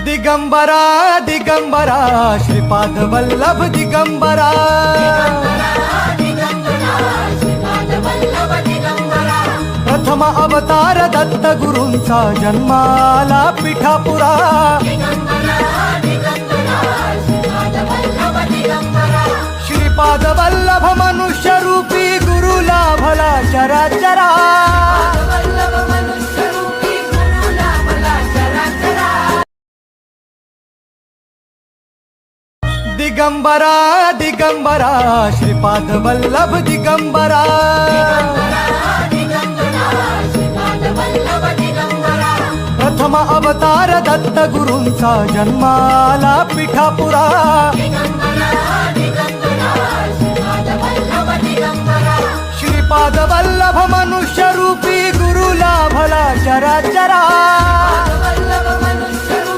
दिगंबरा दिगंबरा श्रीपाद वल्लभ दिगंबरा प्रथम अवतार दत्त गुरूंचा जन्माला पिठापुरा श्रीपाद वल्लभ मनुष्य रूपी गुरु लाभला चराचरा दिगंबरा दिगंबरा श्रीपाद वल्लभ दिगंबरा प्रथम अवतार दत्त गुरूंचा जन्माला पिठापुरा श्रीपाद वल्लभ मनुष्य रूपी गुरु लाभला चराचरा